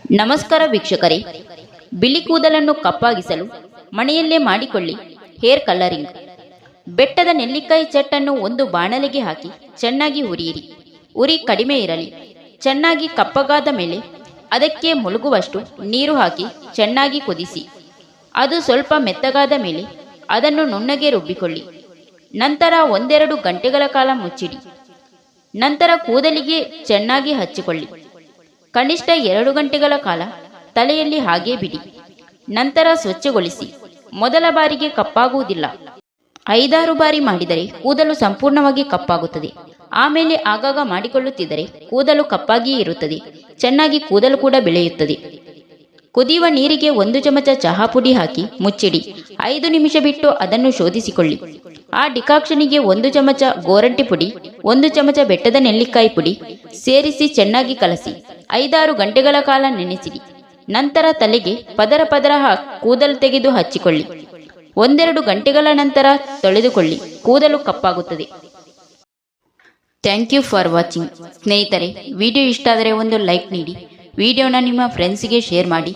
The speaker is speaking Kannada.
ನಮಸ್ಕಾರ ವೀಕ್ಷಕರೇ, ಬಿಳಿ ಕೂದಲನ್ನು ಕಪ್ಪಾಗಿಸಲು ಮನೆಯಲ್ಲೇ ಮಾಡಿಕೊಳ್ಳಿ ಹೇರ್ ಕಲರಿಂಗ್. ಬೆಟ್ಟದ ನೆಲ್ಲಿಕಾಯಿ ಚಟ್ಟನ್ನು ಒಂದು ಬಾಣಲೆಗೆ ಹಾಕಿ ಚೆನ್ನಾಗಿ ಹುರಿಯಿರಿ. ಉರಿ ಕಡಿಮೆ ಇರಲಿ. ಚೆನ್ನಾಗಿ ಕಪ್ಪಗಾದ ಮೇಲೆ ಅದಕ್ಕೆ ಮುಳುಗುವಷ್ಟು ನೀರು ಹಾಕಿ ಚೆನ್ನಾಗಿ ಕುದಿಸಿ. ಅದು ಸ್ವಲ್ಪ ಮೆತ್ತಗಾದ ಮೇಲೆ ಅದನ್ನು ನುಣ್ಣಗೆ ರುಬ್ಬಿಕೊಳ್ಳಿ. ನಂತರ 1-2 ಗಂಟೆಗಳ ಕಾಲ ಮುಚ್ಚಿಡಿ. ನಂತರ ಕೂದಲಿಗೆ ಚೆನ್ನಾಗಿ ಹಚ್ಚಿಕೊಳ್ಳಿ. ಕನಿಷ್ಠ 2 ಗಂಟೆಗಳ ಕಾಲ ತಲೆಯಲ್ಲಿ ಹಾಗೇ ಬಿಡಿ. ನಂತರ ಸ್ವಚ್ಛಗೊಳಿಸಿ. ಮೊದಲ ಬಾರಿಗೆ ಕಪ್ಪಾಗುವುದಿಲ್ಲ. 5-6 ಬಾರಿ ಮಾಡಿದರೆ ಕೂದಲು ಸಂಪೂರ್ಣವಾಗಿ ಕಪ್ಪಾಗುತ್ತದೆ. ಆಮೇಲೆ ಆಗಾಗ ಮಾಡಿಕೊಳ್ಳುತ್ತಿದ್ದರೆ ಕೂದಲು ಕಪ್ಪಾಗಿಯೇ ಇರುತ್ತದೆ. ಚೆನ್ನಾಗಿ ಕೂದಲು ಕೂಡ ಬೆಳೆಯುತ್ತದೆ. ಕುದಿಯುವ ನೀರಿಗೆ 1 ಚಮಚ ಚಹಾ ಪುಡಿ ಹಾಕಿ ಮುಚ್ಚಿಡಿ. 5 ನಿಮಿಷ ಬಿಟ್ಟು ಅದನ್ನು ಶೋಧಿಸಿಕೊಳ್ಳಿ. ಆ ಡಿಕಾಕ್ಷನಿಗೆ 1 ಚಮಚ ಗೋರಂಟಿ ಪುಡಿ, 1 ಚಮಚ ಬೆಟ್ಟದ ನೆಲ್ಲಿಕಾಯಿ ಪುಡಿ ಸೇರಿಸಿ ಚೆನ್ನಾಗಿ ಕಲಸಿ 5-6 ಗಂಟೆಗಳ ಕಾಲ ನೆನೆಸಿಡಿ. ನಂತರ ತಲೆಗೆ ಪದರ ಪದರ ಕೂದಲು ತೆಗೆದು ಹಚ್ಚಿಕೊಳ್ಳಿ. 1-2 ಗಂಟೆಗಳ ನಂತರ ತೊಳೆದುಕೊಳ್ಳಿ. ಕೂದಲು ಕಪ್ಪಾಗುತ್ತದೆ. Thank you for watching. ಸ್ನೇಹಿತರೆ, ವಿಡಿಯೋ ಇಷ್ಟ ಆದರೆ ಒಂದು ಲೈಕ್ ನೀಡಿ. ವಿಡಿಯೋನ ನಿಮ್ಮ ಫ್ರೆಂಡ್ಸ್ಗೆ ಶೇರ್ ಮಾಡಿ.